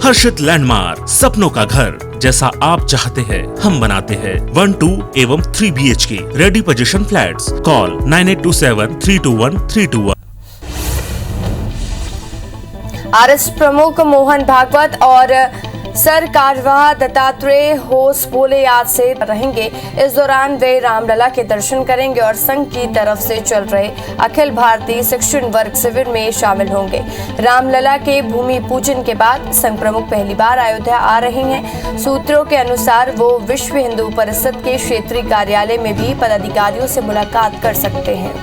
हर्षित landmark, सपनों का घर जैसा आप चाहते हैं हम बनाते हैं। 1, 2 एवं 3 BHK ready position flats. Call 9827321321। RS प्रमुख मोहन भागवत और सर कार्यवाह दत्तात्रेय होस बोले आज से रहेंगे। इस दौरान वे रामलला के दर्शन करेंगे और संघ की तरफ से चल रहे अखिल भारतीय शिक्षण वर्ग शिविर में शामिल होंगे। रामलला के भूमि पूजन के बाद संघ प्रमुख पहली बार अयोध्या आ रहे हैं। सूत्रों के अनुसार वो विश्व हिंदू परिषद के क्षेत्रीय कार्यालय में भी पदाधिकारियों से मुलाकात कर सकते हैं।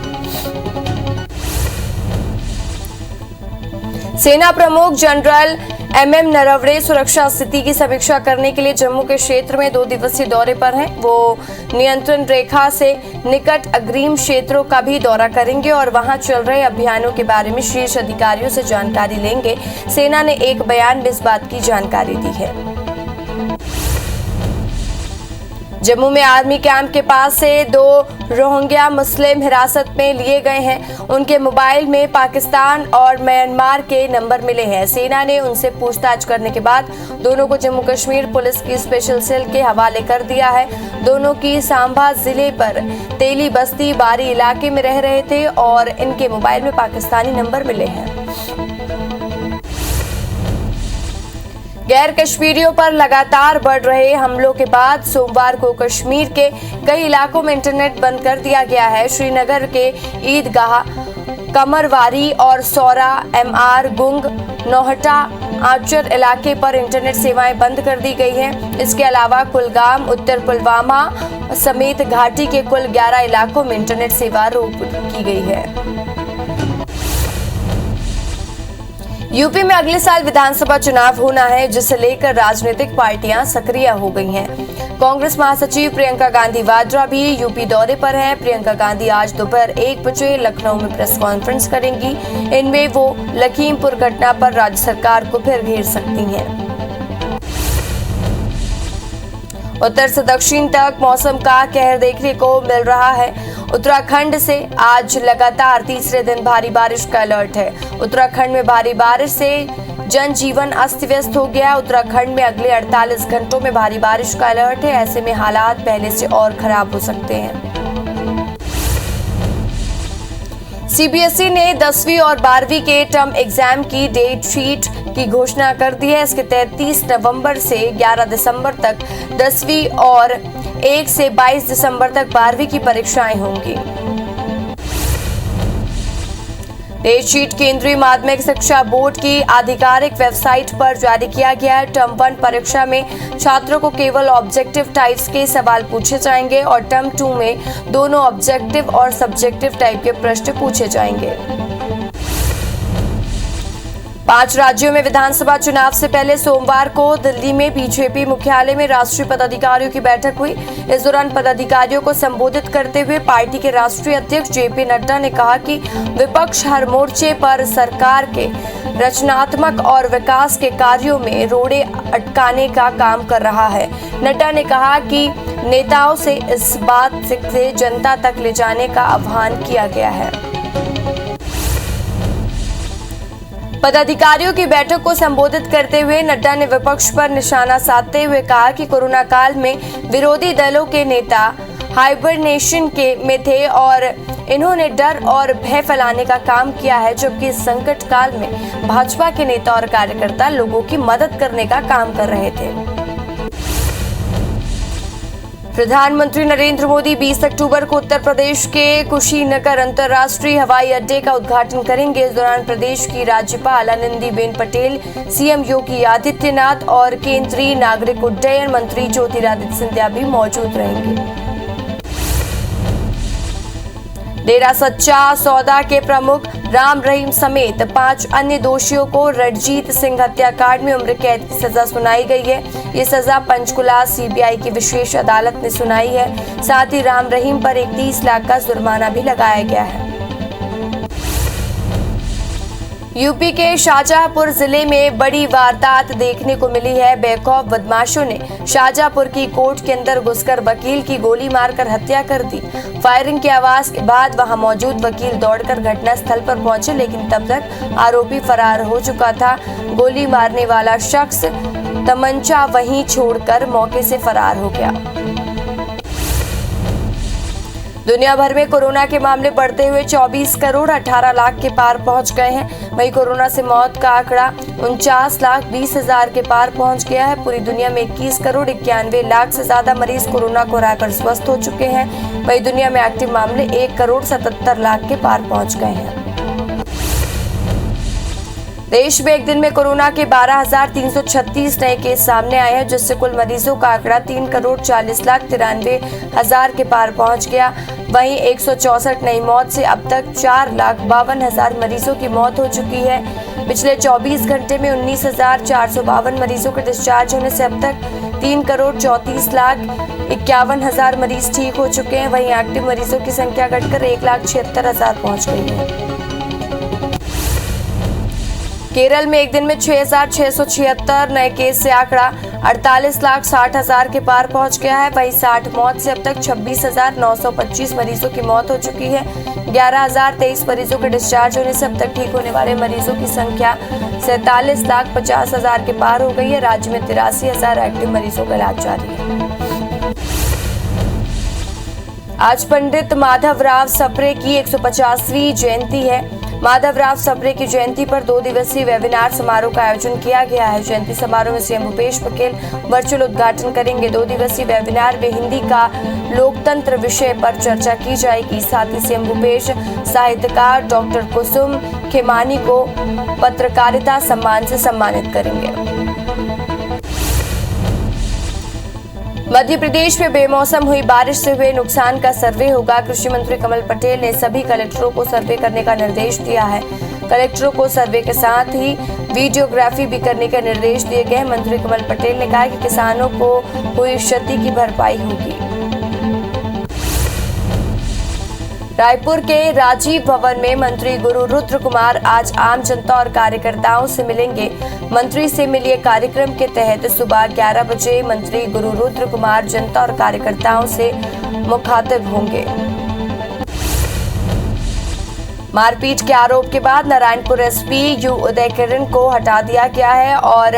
सेना प्रमुख जनरल MM नरवणे सुरक्षा स्थिति की समीक्षा करने के लिए जम्मू के क्षेत्र में 2 दिवसीय दौरे पर हैं। वो नियंत्रण रेखा से निकट अग्रिम क्षेत्रों का भी दौरा करेंगे और वहां चल रहे अभियानों के बारे में शीर्ष अधिकारियों से जानकारी लेंगे। सेना ने एक बयान में इस बात की जानकारी दी है। जम्मू में आर्मी कैंप के पास से 2 रोहिंग्या मुस्लिम हिरासत में लिए गए हैं। उनके मोबाइल में पाकिस्तान और म्यांमार के नंबर मिले हैं। सेना ने उनसे पूछताछ करने के बाद दोनों को जम्मू कश्मीर पुलिस की स्पेशल सेल के हवाले कर दिया है। दोनों की सांबा जिले पर तेली बस्ती बारी इलाके में रह रहे थे और इनके मोबाइल में पाकिस्तानी नंबर मिले हैं। गैर कश्मीरियों पर लगातार बढ़ रहे हमलों के बाद सोमवार को कश्मीर के कई इलाकों में इंटरनेट बंद कर दिया गया है। श्रीनगर के ईदगाह, कमरवारी और सौरा, MR, गुंग, नौहटा, आचर इलाके पर इंटरनेट सेवाएं बंद कर दी गई हैं। इसके अलावा कुलगाम, उत्तर पुलवामा समेत घाटी के कुल 11 इलाकों में इंटरनेट सेवा रोक की गई है। यूपी में अगले साल विधानसभा चुनाव होना है, जिसे लेकर राजनीतिक पार्टियां सक्रिय हो गई हैं। कांग्रेस महासचिव प्रियंका गांधी वाड्रा भी यूपी दौरे पर हैं। प्रियंका गांधी आज दोपहर 1 बजे लखनऊ में प्रेस कॉन्फ्रेंस करेंगी। इनमें वो लखीमपुर घटना पर राज्य सरकार को फिर घेर सकती हैं। उत्तर से दक्षिण तक मौसम का कहर देखने को मिल रहा है। उत्तराखंड से आज लगातार तीसरे दिन भारी बारिश का अलर्ट है। उत्तराखंड में भारी बारिश से जनजीवन अस्त व्यस्त हो गया। उत्तराखंड में अगले 48 घंटों में भारी बारिश का अलर्ट है। ऐसे में हालात पहले से और खराब हो सकते हैं। CBSE ने 10वीं और 12वीं के टर्म एग्जाम की डेट शीट की घोषणा कर दी है। इसके तहत 30 नवंबर से 11 दिसंबर तक 10वीं और 1 से 22 दिसंबर तक 12वीं की परीक्षाएं होंगी। डेट शीट केंद्रीय माध्यमिक शिक्षा बोर्ड की आधिकारिक वेबसाइट पर जारी किया गया है। टर्म 1 परीक्षा में छात्रों को केवल ऑब्जेक्टिव टाइप्स के सवाल पूछे जाएंगे और टर्म 2 में दोनों ऑब्जेक्टिव और सब्जेक्टिव टाइप के प्रश्न पूछे जाएंगे। 5 राज्यों में विधानसभा चुनाव से पहले सोमवार को दिल्ली में बीजेपी मुख्यालय में राष्ट्रीय पदाधिकारियों की बैठक हुई। इस दौरान पदाधिकारियों को संबोधित करते हुए पार्टी के राष्ट्रीय अध्यक्ष JP नड्डा ने कहा कि विपक्ष हर मोर्चे पर सरकार के रचनात्मक और विकास के कार्यों में रोड़े अटकाने का काम कर रहा है। नड्डा ने कहा कि नेताओं से इस बात से जनता तक ले जाने का आह्वान किया गया है। पदाधिकारियों की बैठक को संबोधित करते हुए नड्डा ने विपक्ष पर निशाना साधते हुए कहा कि कोरोना काल में विरोधी दलों के नेता हाइबरनेशन में थे और इन्होंने डर और भय फैलाने का काम किया है, जबकि इस संकट काल में भाजपा के नेता और कार्यकर्ता लोगों की मदद करने का काम कर रहे थे। प्रधानमंत्री नरेंद्र मोदी 20 अक्टूबर को उत्तर प्रदेश के कुशीनगर अंतर्राष्ट्रीय हवाई अड्डे का उद्घाटन करेंगे। इस दौरान प्रदेश की राज्यपाल आनंदीबेन पटेल, CM योगी आदित्यनाथ और केंद्रीय नागरिक उड्डयन मंत्री ज्योतिरादित्य सिंधिया भी मौजूद रहेंगे। डेरा सच्चा सौदा के प्रमुख राम रहीम समेत 5 अन्य दोषियों को रणजीत सिंह हत्याकांड में उम्र कैद की सजा सुनाई गई है। ये सजा पंचकुला CBI की विशेष अदालत ने सुनाई है। साथ ही राम रहीम पर 31 लाख का जुर्माना भी लगाया गया है। यूपी के शाहजहांपुर जिले में बड़ी वारदात देखने को मिली है। बेखौफ बदमाशों ने शाहजहांपुर की कोर्ट के अंदर घुसकर वकील की गोली मारकर हत्या कर दी। फायरिंग की आवाज के बाद वहां मौजूद वकील दौड़कर घटनास्थल पर पहुंचे, लेकिन तब तक आरोपी फरार हो चुका था। गोली मारने वाला शख्स तमंचा वहीं छोड़कर मौके से फरार हो गया। दुनिया भर में कोरोना के मामले बढ़ते हुए 24 करोड़ 18 लाख के पार पहुंच गए हैं। वहीं कोरोना से मौत का आंकड़ा 49,20,000 के पार पहुंच गया है। पूरी दुनिया में 21 करोड़ 91 लाख से ज्यादा मरीज कोरोना को हराकर स्वस्थ हो चुके हैं। वहीं दुनिया में एक्टिव मामले 1 करोड़ 77 लाख के पार पहुंच गए हैं। देश में एक दिन में कोरोना के 12,336 नए केस सामने आए हैं, जिससे कुल मरीजों का आंकड़ा 3 करोड़ 40 लाख 93 हजार के पार पहुंच गया। वहीं 164 नई मौत से अब तक 4,52,000 मरीजों की मौत हो चुकी है। पिछले 24 घंटे में 19,452 मरीजों के डिस्चार्ज होने से अब तक 3 करोड़ 34 लाख 51 हजार मरीज ठीक हो चुके हैं। वहीं एक्टिव मरीजों की संख्या घटकर 1,76,000 पहुंच गई है। केरल में एक दिन में 6,676 नए केस से आंकड़ा 48,60,000 के पार पहुंच गया है। वहीं 60 मौत से अब तक 26,925 मरीजों की मौत हो चुकी है। 11,023 मरीजों के डिस्चार्ज होने से अब तक ठीक होने वाले मरीजों की संख्या 47,50,000 के पार हो गई है। राज्य में 83,000 एक्टिव मरीजों का इलाज जारी है। आज पंडित माधवराव सप्रे की 150वीं जयंती है। माधवराव सप्रे की जयंती पर 2 दिवसीय वेबिनार समारोह का आयोजन किया गया है। जयंती समारोह में सीएम भूपेश बघेल वर्चुअल उद्घाटन करेंगे। 2 दिवसीय वेबिनार में हिंदी का लोकतंत्र विषय पर चर्चा की जाएगी। साथ ही सीएम भूपेश साहित्यकार डॉक्टर कुसुम खेमानी को पत्रकारिता सम्मान से सम्मानित करेंगे। मध्य प्रदेश में बेमौसम हुई बारिश से हुए नुकसान का सर्वे होगा। कृषि मंत्री कमल पटेल ने सभी कलेक्टरों को सर्वे करने का निर्देश दिया है। कलेक्टरों को सर्वे के साथ ही वीडियोग्राफी भी करने के निर्देश दिए गए। मंत्री कमल पटेल ने कहा कि किसानों को हुई क्षति की भरपाई होगी। रायपुर के राजीव भवन में मंत्री गुरु रुद्र कुमार आज आम जनता और कार्यकर्ताओं से मिलेंगे। मंत्री से मिलिए कार्यक्रम के तहत सुबह 11 बजे मंत्री गुरु रुद्र कुमार जनता और कार्यकर्ताओं से मुखातिब होंगे। मारपीट के आरोप के बाद नारायणपुर एसपी यू उदय किरण को हटा दिया गया है और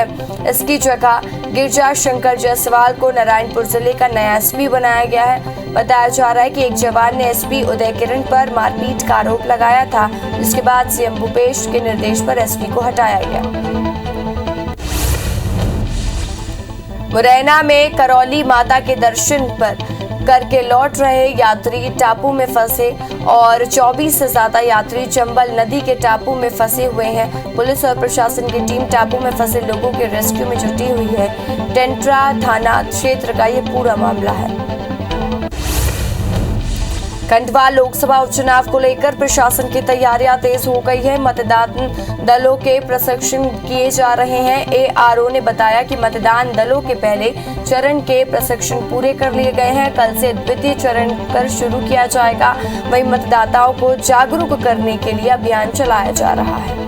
इसकी जगह गिरजा शंकर जायसवाल को नारायणपुर जिले का नया एसपी बनाया गया है। बताया जा रहा है कि एक जवान ने एसपी उदय किरण पर मारपीट का आरोप लगाया था, जिसके बाद सीएम भूपेश के निर्देश पर एसपी को हटाया गया। मुरैना में करौली माता के दर्शन करके लौट रहे यात्री टापू में फंसे और 24 से ज्यादा यात्री चंबल नदी के टापू में फंसे हुए हैं। पुलिस और प्रशासन की टीम टापू में फंसे लोगों के रेस्क्यू में जुटी हुई है। टेंट्रा थाना क्षेत्र का ये पूरा मामला है। खंडवा लोकसभा उपचुनाव को लेकर प्रशासन की तैयारियां तेज हो गई है। मतदान दलों के प्रशिक्षण किए जा रहे हैं। एआरओ ने बताया कि मतदान दलों के पहले चरण के प्रशिक्षण पूरे कर लिए गए हैं। कल से द्वितीय चरण कर शुरू किया जाएगा। वहीं मतदाताओं को जागरूक करने के लिए अभियान चलाया जा रहा है।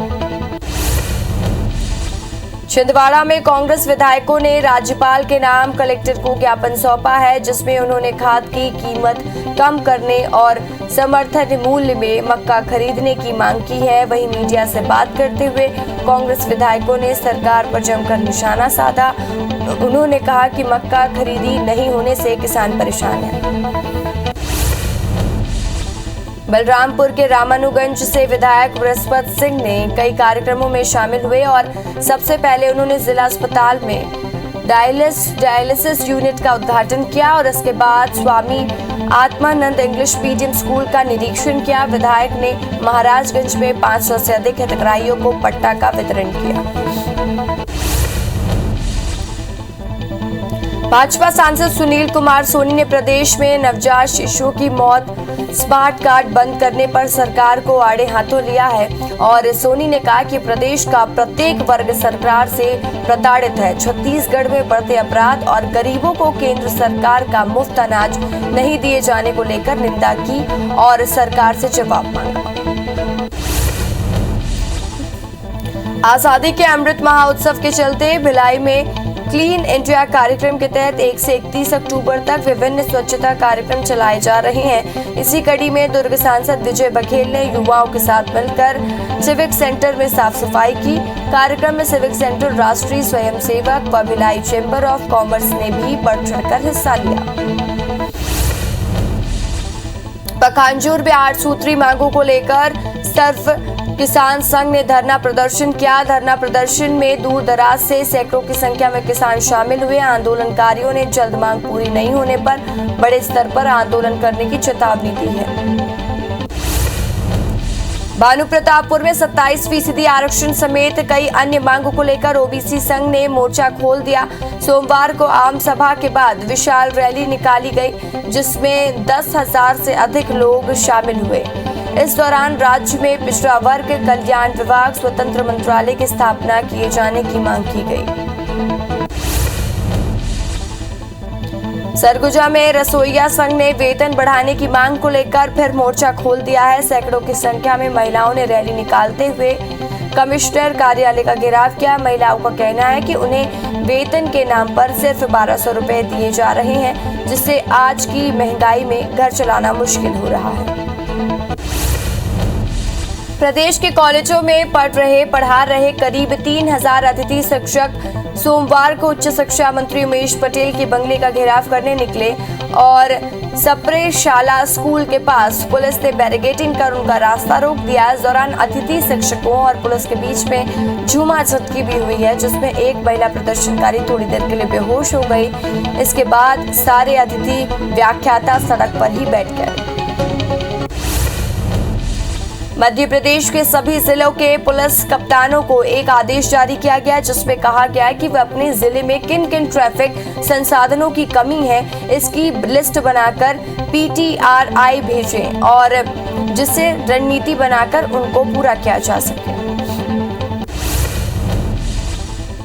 छिंदवाड़ा में कांग्रेस विधायकों ने राज्यपाल के नाम कलेक्टर को ज्ञापन सौंपा है, जिसमें उन्होंने खाद की कीमत कम करने और समर्थन मूल्य में मक्का खरीदने की मांग की है। वहीं मीडिया से बात करते हुए कांग्रेस विधायकों ने सरकार पर जमकर निशाना साधा। उन्होंने कहा कि मक्का खरीदी नहीं होने से किसान परेशान है। बलरामपुर के रामानुगंज से विधायक बृहस्पति सिंह ने कई कार्यक्रमों में शामिल हुए और सबसे पहले उन्होंने जिला अस्पताल में डायलिसिस यूनिट का उद्घाटन किया और इसके बाद Swami Atmanand English medium school का निरीक्षण किया। विधायक ने महाराजगंज में 500 से अधिक हितग्राहियों को पट्टा का वितरण किया। भाजपा सांसद सुनील कुमार सोनी ने प्रदेश में नवजात शिशुओं की मौत स्मार्ट कार्ड बंद करने पर सरकार को आड़े हाथों लिया है और सोनी ने कहा कि प्रदेश का प्रत्येक वर्ग सरकार से प्रताड़ित है। छत्तीसगढ़ में बढ़ते अपराध और गरीबों को केंद्र सरकार का मुफ्त अनाज नहीं दिए जाने को लेकर निंदा की और सरकार से जवाब मांगा। आजादी के अमृत महोत्सव के चलते भिलाई में क्लीन इंडिया कार्यक्रम के तहत 1 से 31 अक्टूबर तक विभिन्न स्वच्छता कार्यक्रम चलाए जा रहे हैं। इसी कड़ी में दुर्ग सांसद विजय बघेल ने युवाओं के साथ मिलकर सिविक सेंटर में साफ सफाई की। कार्यक्रम में सिविक सेंटर, राष्ट्रीय स्वयंसेवक व भिलाई चैम्बर ऑफ कॉमर्स ने भी बढ़ चढ़कर हिस्सा लिया। पखांजूर में 8 सूत्री मांगों को लेकर सर्व किसान संघ ने धरना प्रदर्शन किया। धरना प्रदर्शन में दूर दराज से सैकड़ों की संख्या में किसान शामिल हुए। आंदोलनकारियों ने जल्द मांग पूरी नहीं होने पर बड़े स्तर पर आंदोलन करने की चेतावनी दी है। भानु प्रतापपुर में 27% आरक्षण समेत कई अन्य मांगों को लेकर ओबीसी संघ ने मोर्चा खोल दिया। सोमवार को आम सभा के बाद विशाल रैली निकाली गई, जिसमें 10,000 से अधिक लोग शामिल हुए। इस दौरान राज्य में पिछड़ा वर्ग कल्याण विभाग स्वतंत्र मंत्रालय की स्थापना किए जाने की मांग की गई। सरगुजा में रसोइया संघ ने वेतन बढ़ाने की मांग को लेकर फिर मोर्चा खोल दिया है। सैकड़ों की संख्या में महिलाओं ने रैली निकालते हुए कमिश्नर कार्यालय का घेराव किया। महिलाओं का कहना है कि उन्हें वेतन के नाम पर सिर्फ 1200 रुपए दिए जा रहे हैं, जिससे आज की महंगाई में घर चलाना मुश्किल हो रहा है। प्रदेश के कॉलेजों में पढ़ा रहे करीब 3000 अतिथि शिक्षक सोमवार को उच्च शिक्षा मंत्री उमेश पटेल के बंगले का घेराव करने निकले और सप्रे शाला स्कूल के पास पुलिस ने बैरिकेडिंग कर उनका रास्ता रोक दिया। इस दौरान अतिथि शिक्षकों और पुलिस के बीच में झूमाझटकी भी हुई है, जिसमें एक महिला प्रदर्शनकारी थोड़ी देर के लिए बेहोश हो गई। इसके बाद सारे अतिथि व्याख्याता सड़क पर ही बैठ गए। मध्य प्रदेश के सभी जिलों के पुलिस कप्तानों को एक आदेश जारी किया गया, जिसमें कहा गया है कि वे अपने जिले में किन किन ट्रैफिक संसाधनों की कमी है, इसकी लिस्ट बनाकर PTRI भेजें और जिससे रणनीति बनाकर उनको पूरा किया जा सके।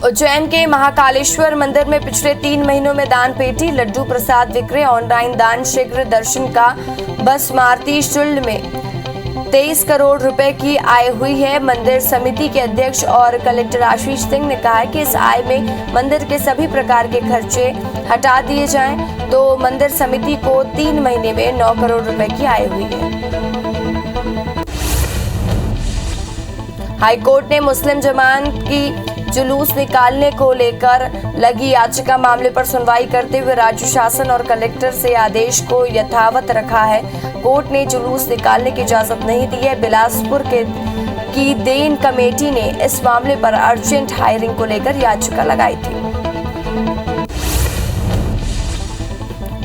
उज्जैन के महाकालेश्वर मंदिर में पिछले 3 महीनों में दान पेटी, लड्डू प्रसाद विक्रय, ऑनलाइन दान, शीघ्र दर्शन का भस्मारती शुल्क में 23 करोड़ रुपए की आय हुई है। मंदिर समिति के अध्यक्ष और कलेक्टर आशीष सिंह ने कहा है कि इस आय में मंदिर के सभी प्रकार के खर्चे हटा दिए जाएं, तो मंदिर समिति को 3 महीने में 9 करोड़ रुपए की आय हुई है। हाईकोर्ट ने मुस्लिम जमात की जुलूस निकालने को लेकर लगी याचिका मामले पर सुनवाई करते हुए राज्य शासन और कलेक्टर से आदेश को यथावत रखा है। कोर्ट ने जुलूस निकालने की इजाजत नहीं दी है। बिलासपुर की देन कमेटी ने इस मामले पर अर्जेंट हायरिंग को लेकर याचिका लगाई थी।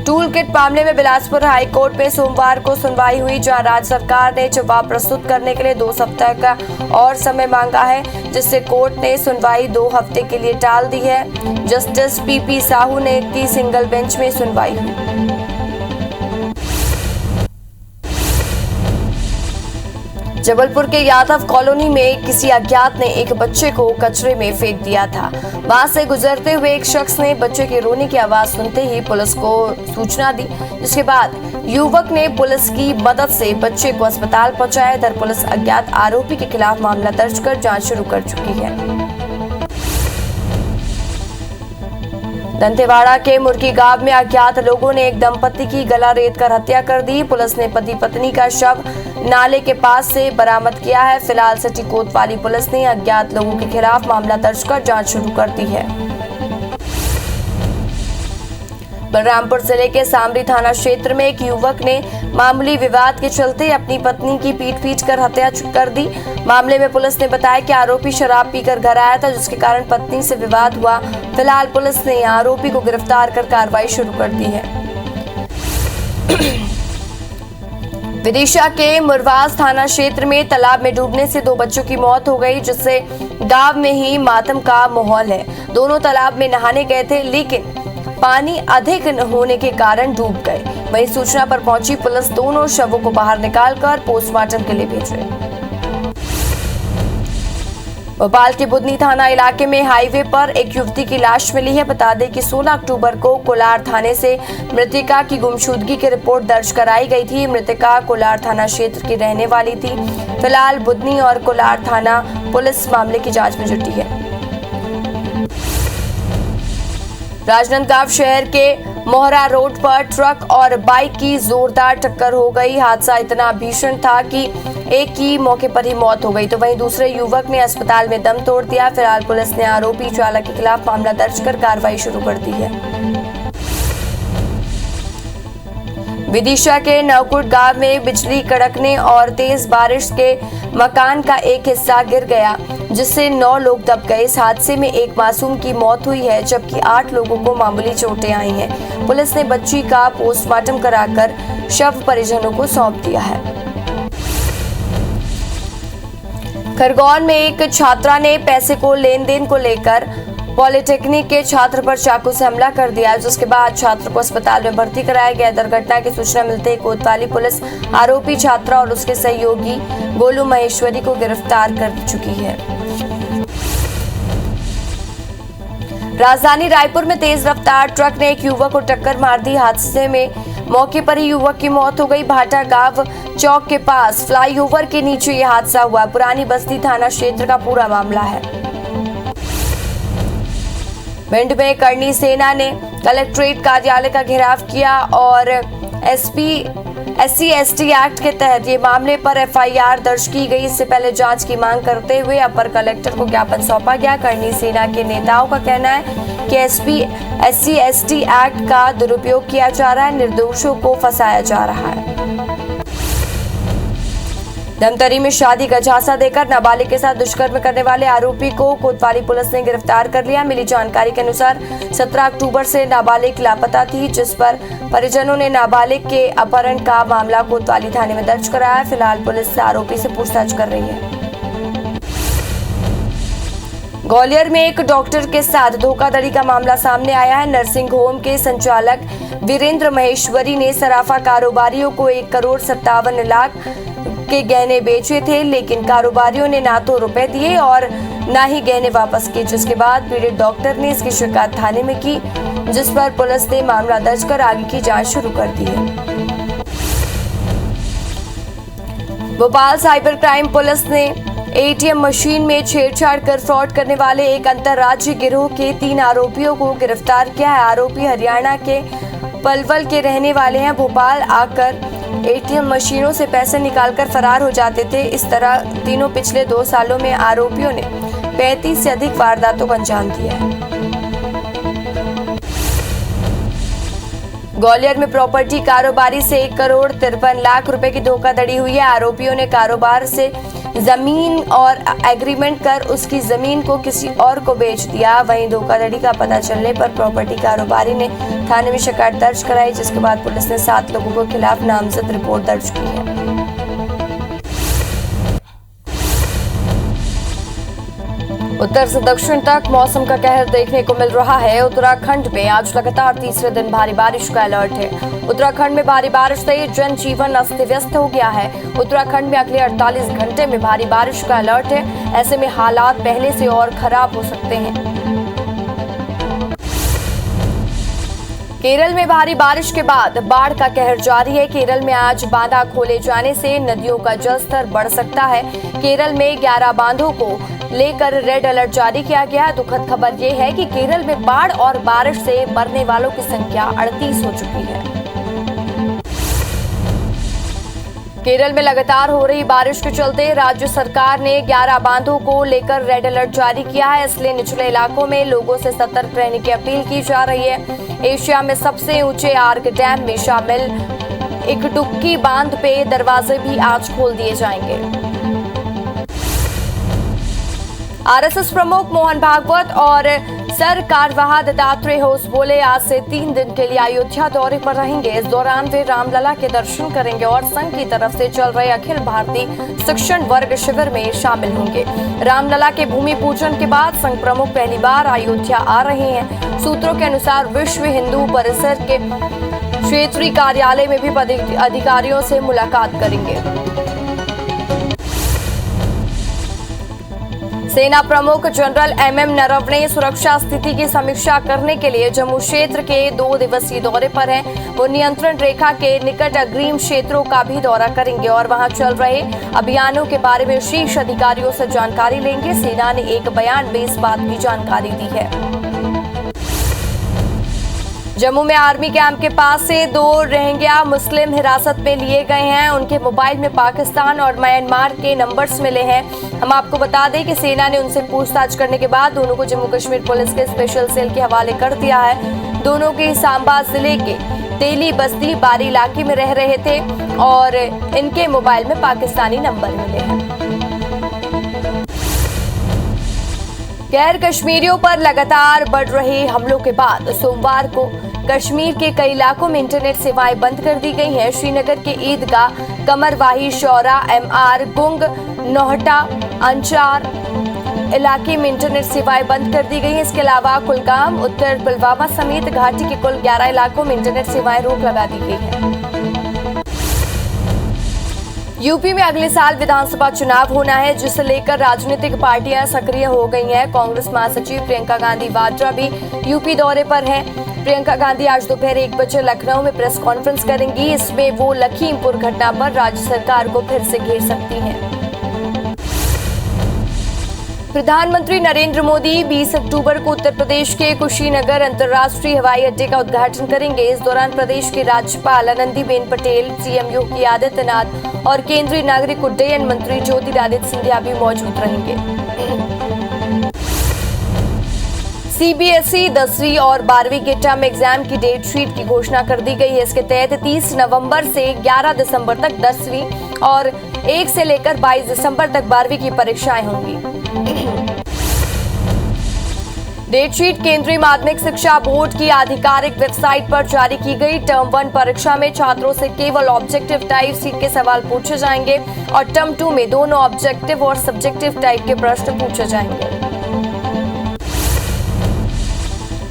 टूल किट मामले में बिलासपुर हाई कोर्ट में सोमवार को सुनवाई हुई, जहां राज्य सरकार ने जवाब प्रस्तुत करने के लिए 2 सप्ताह का और समय मांगा है, जिससे कोर्ट ने सुनवाई 2 हफ्ते के लिए टाल दी है। जस्टिस PP साहू ने की सिंगल बेंच में सुनवाई हुई। जबलपुर के यादव कॉलोनी में किसी अज्ञात ने एक बच्चे को कचरे में फेंक दिया था। वहां से गुजरते हुए एक शख्स ने बच्चे के रोने की आवाज सुनते ही पुलिस को सूचना दी, जिसके बाद युवक ने पुलिस की मदद से बच्चे को अस्पताल पहुंचाया। इधर पुलिस अज्ञात आरोपी के खिलाफ मामला दर्ज कर जांच शुरू कर चुकी है। दंतेवाड़ा के मुर्गी गांव में अज्ञात लोगों ने एक दंपति की गला रेत कर हत्या कर दी। पुलिस ने पति पत्नी का शव नाले के पास से बरामद किया है। फिलहाल सिटी कोतवाली पुलिस ने अज्ञात लोगों के खिलाफ मामला दर्ज कर जांच शुरू कर दी है। बलरामपुर जिले के सामरी थाना क्षेत्र में एक युवक ने मामूली विवाद के चलते अपनी पत्नी की पीट कर हत्या कर दी। मामले में पुलिस ने बताया कि आरोपी शराब पीकर घर आया था, जिसके कारण पत्नी से विवाद हुआ। फिलहाल पुलिस ने आरोपी को गिरफ्तार कर कार्रवाई शुरू कर दी है। विदिशा के मुरवास थाना क्षेत्र में तालाब में डूबने से 2 बच्चों की मौत हो गई, जिससे गांव में ही मातम का माहौल है। दोनों तालाब में नहाने गए थे, लेकिन पानी अधिक होने के कारण डूब गए। वहीं सूचना पर पहुंची पुलिस दोनों शवों को बाहर निकालकर पोस्टमार्टम के लिए भेज रही है। भोपाल के बुधनी थाना इलाके में हाईवे पर एक युवती की लाश मिली है। बता दें कि 16 अक्टूबर को कोलार थाने से मृतका की गुमशुदगी की रिपोर्ट दर्ज कराई गई थी। मृतका कोलार थाना क्षेत्र की रहने वाली थी। फिलहाल बुधनी और कोलार थाना पुलिस मामले की जांच में जुटी है। राजनांदगांव शहर के मोहरा रोड पर ट्रक और बाइक की जोरदार टक्कर हो गई। हादसा इतना भीषण था कि एक की मौके पर ही मौत हो गई, तो वहीं दूसरे युवक ने अस्पताल में दम तोड़ दिया। फिलहाल पुलिस ने आरोपी चालक के खिलाफ मामला दर्ज कर कार्रवाई शुरू कर दी है। विदिशा के नवकुट गांव में बिजली कड़कने और तेज बारिश के मकान का एक हिस्सा गिर गया, जिससे 9 लोग दब गए। इस हादसे में एक मासूम की मौत हुई है, जबकि 8 लोगों को मामूली चोटें आई हैं। पुलिस ने बच्ची का पोस्टमार्टम कराकर शव परिजनों को सौंप दिया है। खरगोन में एक छात्रा ने पैसे को लेन देन को लेकर पॉलिटेक्निक के छात्र पर चाकू से हमला कर दिया, जिसके बाद छात्र को अस्पताल में भर्ती कराया गया। दुर्घटना की सूचना मिलते ही कोतवाली पुलिस आरोपी छात्रा और उसके सहयोगी गोलू महेश्वरी को गिरफ्तार कर चुकी है। राजधानी रायपुर में तेज रफ्तार ट्रक ने एक युवक को टक्कर मार दी। हादसे में मौके पर ही युवक की मौत हो गई। भाटा गांव चौक के पास फ्लाईओवर के नीचे यह हादसा हुआ। पुरानी बस्ती थाना क्षेत्र का पूरा मामला है। भिंड में करनी सेना ने कलेक्ट्रेट कार्यालय का घेराव किया और SC/ST एक्ट के तहत ये मामले पर FIR दर्ज की गई। इससे पहले जांच की मांग करते हुए अपर कलेक्टर को ज्ञापन सौंपा गया। करनी सेना के नेताओं का कहना है कि SC/ST एक्ट का दुरुपयोग किया जा रहा है, निर्दोषों को फंसाया जा रहा है। धमतरी में शादी का झांसा देकर नाबालिग के साथ दुष्कर्म करने वाले आरोपी को कोतवाली पुलिस ने गिरफ्तार कर लिया। मिली जानकारी के अनुसार 17 अक्टूबर से नाबालिग लापता थी, जिस पर परिजनों ने नाबालिग के अपहरण का मामला कोतवाली थाने में दर्ज कराया। फिलहाल पुलिस आरोपी से पूछताछ कर रही है। ग्वालियर में एक डॉक्टर के साथ धोखाधड़ी का मामला सामने आया है। नर्सिंग होम के संचालक वीरेंद्र महेश्वरी ने सराफा कारोबारियों को 1,57,00,000 के गहने बेचे थे, लेकिन कारोबारियों ने ना तो रुपए दिए और ना ही गहने वापस किए, जिसके बाद पीड़ित डॉक्टर ने इसकी शिकायत थाने में की, जिस पर पुलिस ने मामला दर्ज कर आगे की जांच शुरू कर दी है। भोपाल साइबर क्राइम पुलिस ने ATM मशीन में छेड़छाड़ कर फ्रॉड करने वाले एक अंतर्राज्यीय गिरोह के 3 आरोपियों को गिरफ्तार किया है। आरोपी हरियाणा के पलवल के रहने वाले हैं। भोपाल आकर ATM मशीनों से पैसे निकालकर फरार हो जाते थे। इस तरह तीनों पिछले 2 सालों में आरोपियों ने 35 से अधिक वारदातों को अंजाम दिया है। ग्वालियर में प्रॉपर्टी कारोबारी से 1,53,00,000 रुपए की धोखाधड़ी हुई है। आरोपियों ने कारोबार से जमीन और एग्रीमेंट कर उसकी जमीन को किसी और को बेच दिया। वहीं धोखाधड़ी का पता चलने पर प्रॉपर्टी कारोबारी ने थाने में शिकायत दर्ज कराई, जिसके बाद पुलिस ने 7 लोगों के खिलाफ नामजद रिपोर्ट दर्ज की है। उत्तर से दक्षिण तक मौसम का कहर देखने को मिल रहा है। उत्तराखंड में आज लगातार तीसरे दिन भारी बारिश का अलर्ट है। उत्तराखंड में भारी बारिश से जनजीवन अस्त व्यस्त हो गया है। उत्तराखंड में अगले 48 घंटे में भारी बारिश का अलर्ट है। ऐसे में हालात पहले से और खराब हो सकते हैं। केरल में भारी बारिश के बाद बाढ़ का कहर जारी है। केरल में आज बांधा खोले जाने से नदियों का जलस्तर बढ़ सकता है। केरल में 11 बांधों को लेकर रेड अलर्ट जारी किया गया। दुखद खबर ये है कि केरल में बाढ़ और बारिश से मरने वालों की संख्या 38 हो चुकी है। केरल में लगातार हो रही बारिश के चलते राज्य सरकार ने 11 बांधों को लेकर रेड अलर्ट जारी किया है। इसलिए निचले इलाकों में लोगों से सतर्क रहने की अपील की जा रही है। एशिया में सबसे ऊंचे आर्क डैम में शामिल इकडुक्की बांध पे दरवाजे भी आज खोल दिए जाएंगे। RSS प्रमुख मोहन भागवत और सर कारवाहा दत्तात्रेय होसबोले आज से 3 दिन के लिए अयोध्या दौरे पर रहेंगे। इस दौरान वे रामलला के दर्शन करेंगे और संघ की तरफ से चल रहे अखिल भारतीय शिक्षण वर्ग शिविर में शामिल होंगे। रामलला के भूमि पूजन के बाद संघ प्रमुख पहली बार अयोध्या आ रहे हैं। सूत्रों के अनुसार विश्व हिंदू परिषद के क्षेत्रीय कार्यालय में भी अधिकारियों से मुलाकात करेंगे। सेना प्रमुख जनरल MM नरवणे सुरक्षा स्थिति की समीक्षा करने के लिए जम्मू क्षेत्र के 2 दिवसीय दौरे पर हैं। वो नियंत्रण रेखा के निकट अग्रिम क्षेत्रों का भी दौरा करेंगे और वहां चल रहे अभियानों के बारे में शीर्ष अधिकारियों से जानकारी लेंगे। सेना ने एक बयान में इस बात की जानकारी दी है। जम्मू में आर्मी कैंप के पास से 2 रोहिंग्या मुस्लिम हिरासत में लिए गए हैं। उनके मोबाइल में पाकिस्तान और म्यांमार के नंबर्स मिले हैं। हम आपको बता दें कि सेना ने उनसे पूछताछ करने के बाद दोनों को जम्मू कश्मीर पुलिस के स्पेशल सेल के हवाले कर दिया है। दोनों के सांबा जिले के तेली बस्ती बारी इलाके में रह रहे थे और इनके मोबाइल में पाकिस्तानी नंबर मिले हैं। गैर कश्मीरियों पर लगातार बढ़ रहे हमलों के बाद सोमवार को कश्मीर के कई इलाकों में इंटरनेट सेवाएं बंद कर दी गई हैं। श्रीनगर के ईदगाह, कमरवाही, शौरा, MR, गुंग, नोहटा, अंचार इलाके में इंटरनेट सेवाएं बंद कर दी गई हैं। इसके अलावा कुलगाम, उत्तर पुलवामा समेत घाटी के कुल 11 इलाकों में इंटरनेट सेवाएं रोक लगा दी गई है। यूपी में अगले साल विधानसभा चुनाव होना है, जिसे लेकर राजनीतिक पार्टियां सक्रिय हो गई हैं। कांग्रेस महासचिव प्रियंका गांधी वाड्रा भी यूपी दौरे पर हैं। प्रियंका गांधी आज दोपहर 1 बजे लखनऊ में प्रेस कॉन्फ्रेंस करेंगी। इसमें वो लखीमपुर घटना पर राज्य सरकार को फिर से घेर सकती हैं। प्रधानमंत्री नरेंद्र मोदी 20 अक्टूबर को उत्तर प्रदेश के कुशीनगर अंतर्राष्ट्रीय हवाई अड्डे का उद्घाटन करेंगे। इस दौरान प्रदेश की राज्यपाल आनंदीबेन पटेल, CM योगी आदित्यनाथ और केंद्रीय नागरिक उड्डयन मंत्री ज्योतिरादित्य सिंधिया भी मौजूद रहेंगे। CBSE 10वीं और 12वीं के टर्म एग्जाम की डेट शीट की घोषणा कर दी गई है। इसके तहत 30 नवंबर से 11 दिसंबर तक 10वीं और 1 से लेकर 22 दिसंबर तक 12वीं की परीक्षाएं होंगी। डेट शीट केंद्रीय माध्यमिक शिक्षा बोर्ड की आधिकारिक वेबसाइट पर जारी की गई। टर्म 1 परीक्षा में छात्रों से केवल ऑब्जेक्टिव टाइप सीट के सवाल पूछे जाएंगे और टर्म 2 में दोनों ऑब्जेक्टिव और सब्जेक्टिव टाइप के प्रश्न पूछे जाएंगे।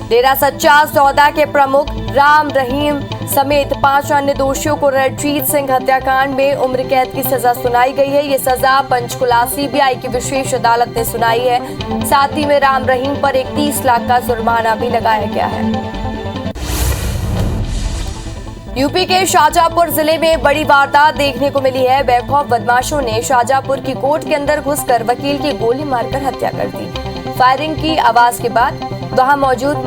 डेरा सच्चा सौदा के प्रमुख राम रहीम समेत 5 अन्य दोषियों को रणजीत सिंह हत्याकांड में उम्र कैद की सजा सुनाई गई है। ये सजा पंचकुला CBI की विशेष अदालत ने सुनाई है। साथ ही में राम रहीम पर एक 30 लाख का जुर्माना भी लगाया गया है। यूपी के शाहजहांपुर जिले में बड़ी वारदात देखने को मिली है। बेखौफ बदमाशों ने शाहजहांपुर की कोर्ट के अंदर घुसकर वकील की गोली मारकर हत्या कर दी। फायरिंग की आवाज के बाद वहां मौजूद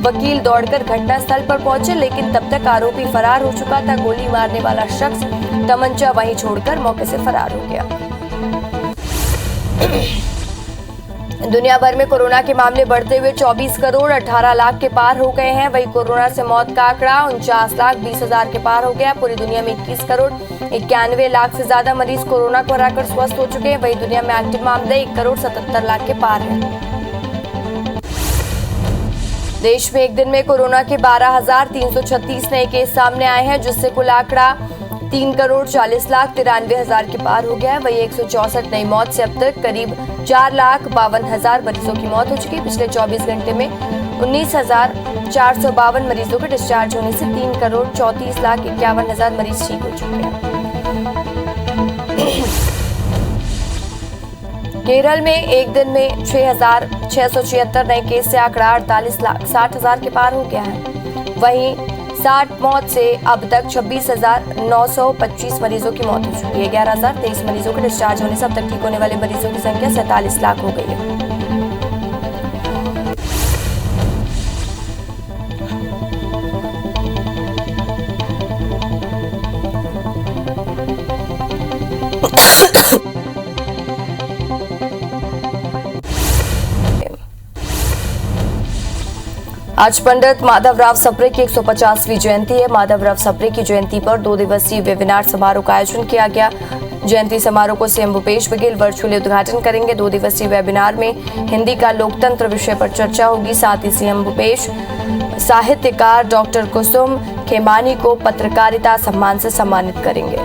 वकील दौड़कर घटनास्थल पर पहुंचे, लेकिन तब तक आरोपी फरार हो चुका था। गोली मारने वाला शख्स तमंचा वहीं छोड़कर मौके से फरार हो गया। दुनिया भर में कोरोना के मामले बढ़ते हुए 24 करोड़ 18 लाख के पार हो गए हैं। वहीं कोरोना से मौत का आंकड़ा 49,20,000 के पार हो गया। पूरी दुनिया में 21 करोड़ 91 लाख से ज्यादा मरीज कोरोना को हराकर स्वस्थ हो चुके हैं। वहीं दुनिया में एक्टिव मामले 1 करोड़ 77 लाख के पार हैं। देश में एक दिन में कोरोना के 12,336 नए केस सामने आए हैं, जिससे कुल आंकड़ा 3 करोड़ 40 लाख 93 हजार के पार हो गया है। वही 164 नई मौत से अब तक करीब 4,52,000 मरीजों की मौत हो चुकी है। पिछले 24 घंटे में 19,452 मरीजों के डिस्चार्ज होने से 3 करोड़ 34 लाख 51 हजार मरीज ठीक हो चुके हैं। केरल में एक दिन में 6,676 नए केस से आंकड़ा 48,60,000 के पार हो गया है। वहीं 60 मौत से अब तक 26,925 मरीजों की मौत हो चुकी है। 11,023 मरीजों के डिस्चार्ज होने से अब तक ठीक होने वाले मरीजों की संख्या 47 लाख हो गई है। आज पंडित माधवराव सप्रे की 150वीं जयंती है। माधवराव सप्रे की जयंती पर 2 दिवसीय वेबिनार समारोह का आयोजन किया गया। जयंती समारोह को CM भूपेश बघेल वर्चुअली उद्घाटन करेंगे। 2 दिवसीय वेबिनार में हिंदी का लोकतंत्र विषय पर चर्चा होगी। साथ ही CM भूपेश साहित्यकार डॉक्टर कुसुम खेमानी को पत्रकारिता सम्मान से सम्मानित करेंगे।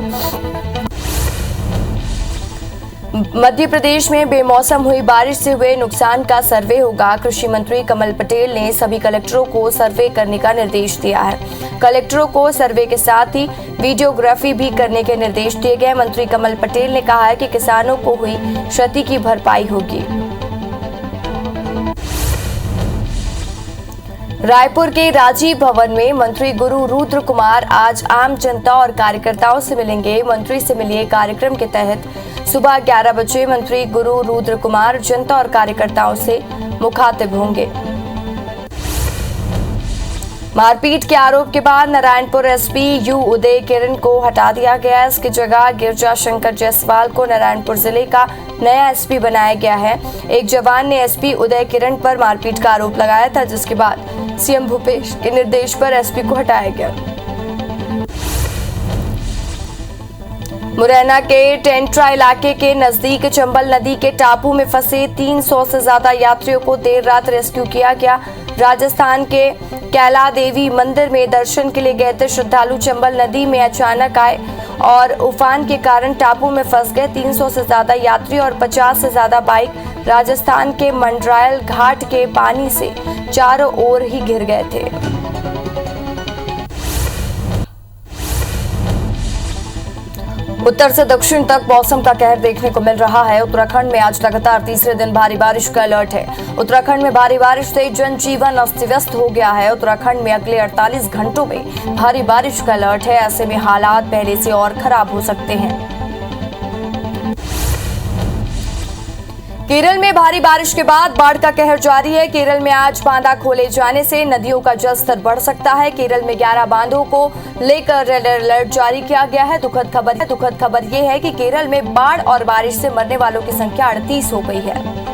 मध्य प्रदेश में बेमौसम हुई बारिश से हुए नुकसान का सर्वे होगा। कृषि मंत्री कमल पटेल ने सभी कलेक्टरों को सर्वे करने का निर्देश दिया है। कलेक्टरों को सर्वे के साथ ही वीडियोग्राफी भी करने के निर्देश दिए गए। मंत्री कमल पटेल ने कहा है कि किसानों को हुई क्षति की भरपाई होगी। रायपुर के राजीव भवन में मंत्री गुरु रुद्र कुमार आज आम जनता और कार्यकर्ताओं से मिलेंगे। मंत्री से मिलिए कार्यक्रम के तहत सुबह 11 बजे मंत्री गुरु रुद्र कुमार जनता और कार्यकर्ताओं से मुखातिब होंगे। मारपीट के आरोप के बाद नारायणपुर एसपी यू उदय किरण को हटा दिया गया। इसकी जगह गिरजा शंकर जायसवाल को नारायणपुर जिले का नया एसपी बनाया गया है। एक जवान ने एसपी उदय किरण पर मारपीट का आरोप लगाया था, जिसके बाद सीएम भूपेश के निर्देश पर एसपी को हटाया गया। मुरैना के टेंट्रा इलाके के नजदीक चंबल नदी के टापू में फंसे 300 से ज्यादा यात्रियों को देर रात रेस्क्यू किया गया। राजस्थान के कैला देवी मंदिर में दर्शन के लिए गए थे श्रद्धालु चंबल नदी में अचानक आए और उफान के कारण टापू में फंस गए। 300 से ज्यादा यात्री और 50 से ज्यादा बाइक राजस्थान के मंडरायल घाट के पानी से चारों ओर ही घिर गए थे। उत्तर से दक्षिण तक मौसम का कहर देखने को मिल रहा है। उत्तराखंड में आज लगातार तीसरे दिन भारी बारिश का अलर्ट है। उत्तराखंड में भारी बारिश से जनजीवन अस्त व्यस्त हो गया है। उत्तराखंड में अगले 48 घंटों में भारी बारिश का अलर्ट है। ऐसे में हालात पहले से और खराब हो सकते हैं। केरल में भारी बारिश के बाद बाढ़ का कहर जारी है। केरल में आज बांधा खोले जाने से नदियों का जलस्तर बढ़ सकता है। केरल में 11 बांधों को लेकर रेड अलर्ट जारी किया गया है। दुखद खबर यह है कि केरल में बाढ़ और बारिश से मरने वालों की संख्या 38 हो गई है।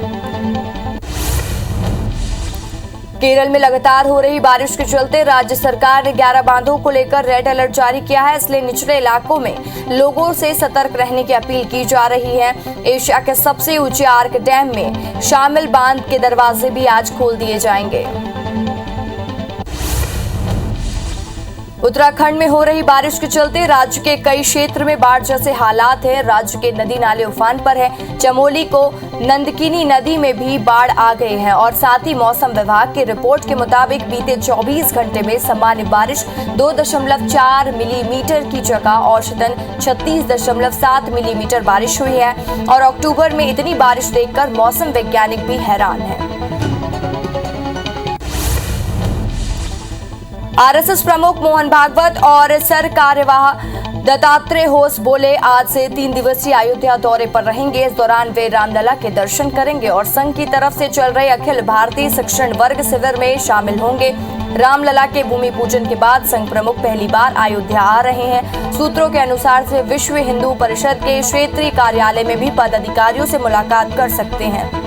केरल में लगातार हो रही बारिश के चलते राज्य सरकार ने 11 बांधों को लेकर रेड अलर्ट जारी किया है। इसलिए निचले इलाकों में लोगों से सतर्क रहने की अपील की जा रही है। एशिया के सबसे ऊंचे आर्क डैम में शामिल बांध के दरवाजे भी आज खोल दिए जाएंगे। उत्तराखंड में हो रही बारिश के चलते राज्य के कई क्षेत्र में बाढ़ जैसे हालात हैं। राज्य के नदी नाले उफान पर है। चमोली को नंदकिनी नदी में भी बाढ़ आ गई है और साथ ही मौसम विभाग की रिपोर्ट के मुताबिक बीते 24 घंटे में सामान्य बारिश 2.4 मिलीमीटर की जगह औसतन 36.7 मिलीमीटर बारिश हुई है और अक्टूबर में इतनी बारिश देखकर मौसम वैज्ञानिक भी हैरान है। आरएसएस प्रमुख मोहन भागवत और सरकार्यवाह दत्तात्रेय होस बोले आज से 3 दिवसीय अयोध्या दौरे पर रहेंगे। इस दौरान वे रामलला के दर्शन करेंगे और संघ की तरफ से चल रहे अखिल भारतीय शिक्षण वर्ग शिविर में शामिल होंगे। रामलला के भूमि पूजन के बाद संघ प्रमुख पहली बार अयोध्या आ रहे हैं। सूत्रों के अनुसार से विश्व हिंदू परिषद के क्षेत्रीय कार्यालय में भी पदाधिकारियों से मुलाकात कर सकते हैं।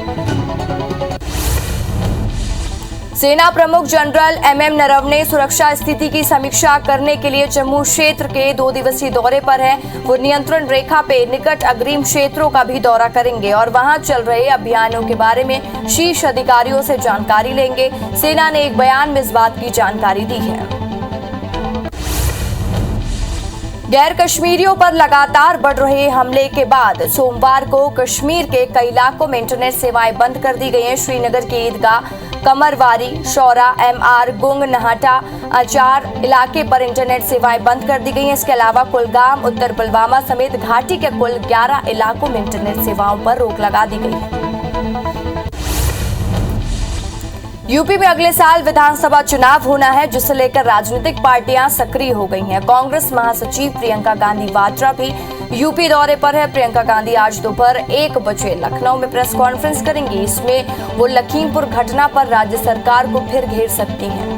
सेना प्रमुख जनरल एमएम नरवणे सुरक्षा स्थिति की समीक्षा करने के लिए जम्मू क्षेत्र के 2 दिवसीय दौरे पर हैं। वो नियंत्रण रेखा पे निकट अग्रिम क्षेत्रों का भी दौरा करेंगे और वहां चल रहे अभियानों के बारे में शीर्ष अधिकारियों से जानकारी लेंगे। सेना ने एक बयान में इस बात की जानकारी दी है। गैर कश्मीरियों पर लगातार बढ़ रहे हमले के बाद सोमवार को कश्मीर के कई इलाकों में इंटरनेट सेवाएं बंद कर दी गई हैं। श्रीनगर के ईदगाह, कमरवारी, शौरा, एमआर, गुंग, नहाटा, आचार इलाके पर इंटरनेट सेवाएं बंद कर दी गई हैं। इसके अलावा कुलगाम, उत्तर पुलवामा समेत घाटी के कुल 11 इलाकों में इंटरनेट सेवाओं पर रोक लगा दी गई है। यूपी में अगले साल विधानसभा चुनाव होना है, जिसे लेकर राजनीतिक पार्टियां सक्रिय हो गई हैं। कांग्रेस महासचिव प्रियंका गांधी वाड्रा भी यूपी दौरे पर है। प्रियंका गांधी आज दोपहर 1 बजे लखनऊ में प्रेस कॉन्फ्रेंस करेंगी। इसमें वो लखीमपुर घटना पर राज्य सरकार को फिर घेर सकती हैं।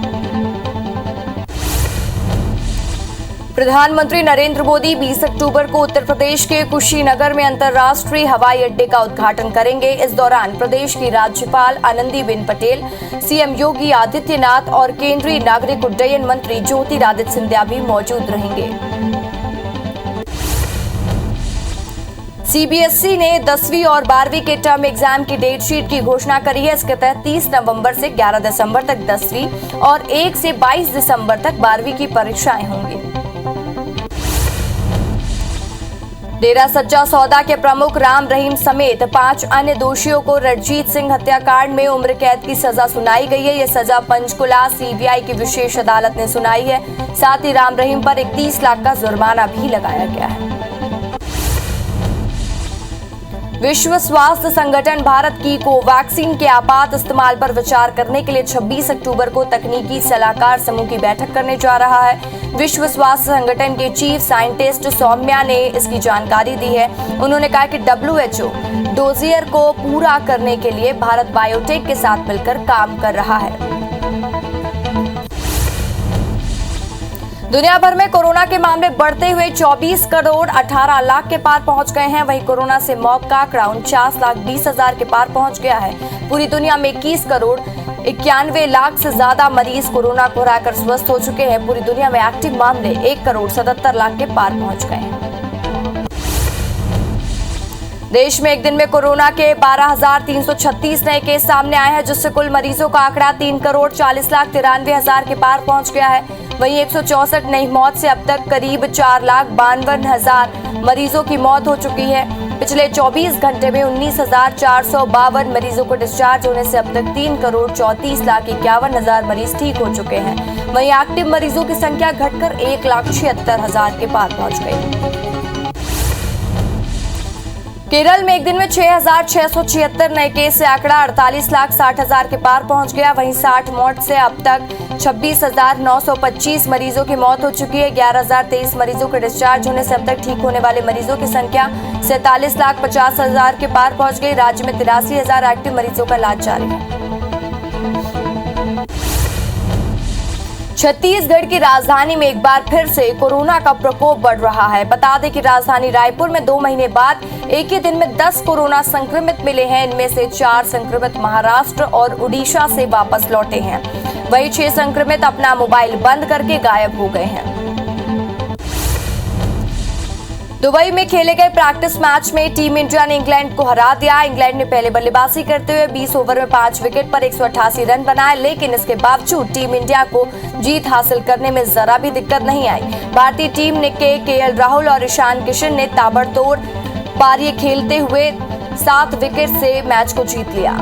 प्रधानमंत्री नरेंद्र मोदी 20 अक्टूबर को उत्तर प्रदेश के कुशीनगर में अंतर्राष्ट्रीय हवाई अड्डे का उद्घाटन करेंगे। इस दौरान प्रदेश की राज्यपाल आनंदीबेन पटेल, सीएम योगी आदित्यनाथ और केंद्रीय नागरिक उड्डयन मंत्री ज्योतिरादित्य सिंधिया भी मौजूद रहेंगे। सीबीएसई ने 10वीं और 12वीं के टर्म एग्जाम की डेट शीट की घोषणा करी है। इसके तहत 30 नवंबर से 11 दिसंबर तक 10वीं और 1 से 22 दिसंबर तक 12वीं की परीक्षाएं होंगी। डेरा सच्चा सौदा के प्रमुख राम रहीम समेत 5 अन्य दोषियों को रणजीत सिंह हत्याकांड में उम्र कैद की सजा सुनाई गई है। यह सजा पंचकुला सीबीआई की विशेष अदालत ने सुनाई है। साथ ही राम रहीम पर 31 लाख का जुर्माना भी लगाया गया है। विश्व स्वास्थ्य संगठन भारत की कोवैक्सीन के आपात इस्तेमाल पर विचार करने के लिए 26 अक्टूबर को तकनीकी सलाहकार समूह की बैठक करने जा रहा है। विश्व स्वास्थ्य संगठन के चीफ साइंटिस्ट सौम्या ने इसकी जानकारी दी है। उन्होंने कहा कि WHO डोजियर को पूरा करने के लिए भारत बायोटेक के साथ मिलकर काम कर रहा है। दुनिया भर में कोरोना के मामले बढ़ते हुए 24 करोड़ 18 लाख के पार पहुंच गए हैं। वहीं कोरोना से मौत का आंकड़ा 49,20,000 के पार पहुंच गया है। पूरी दुनिया में 21 करोड़ 91 लाख से ज्यादा मरीज कोरोना को हराकर स्वस्थ हो चुके हैं। पूरी दुनिया में एक्टिव मामले 1 करोड़ 77 लाख के पार पहुंच गए हैं। देश में एक दिन में कोरोना के 12,336 नए केस सामने आए हैं, जिससे कुल मरीजों का आंकड़ा 3 करोड़ 40,93,000 के पार पहुंच गया है। वहीं 164 नई मौत से अब तक करीब 4,52,000 मरीजों की मौत हो चुकी है। पिछले 24 घंटे में 19,452 मरीजों को डिस्चार्ज होने से अब तक 3 करोड़ 34,51,000 मरीज ठीक हो चुके हैं। वहीं एक्टिव मरीजों की संख्या घटकर 1,76,000 के पार पहुंच गई। केरल में एक दिन में 6,676 नए केस से आंकड़ा 48,60,000 के पार पहुंच गया। वहीं 60 मौत से अब तक 26,925 मरीजों की मौत हो चुकी है। 11,023 मरीजों के डिस्चार्ज होने से अब तक ठीक होने वाले मरीजों की संख्या 47,50,000 के पार पहुंच गई। राज्य में 83,000 एक्टिव मरीजों का इलाज जारी है। छत्तीसगढ़ की राजधानी में एक बार फिर से कोरोना का प्रकोप बढ़ रहा है। बता दें कि राजधानी रायपुर में 2 महीने बाद एक ही दिन में 10 कोरोना संक्रमित मिले हैं। इनमें से 4 संक्रमित महाराष्ट्र और उड़ीसा से वापस लौटे हैं। वहीं 6 संक्रमित अपना मोबाइल बंद करके गायब हो गए हैं। दुबई में खेले गए प्रैक्टिस मैच में टीम इंडिया ने इंग्लैंड को हरा दिया। इंग्लैंड ने पहले बल्लेबाजी करते हुए 20 ओवर में 5 विकेट पर 188 रन बनाए, लेकिन इसके बावजूद टीम इंडिया को जीत हासिल करने में जरा भी दिक्कत नहीं आई। भारतीय टीम ने KL राहुल और ईशान किशन ने ताबड़तोड़ पारी खेलते हुए 7 विकेट से मैच को जीत लिया।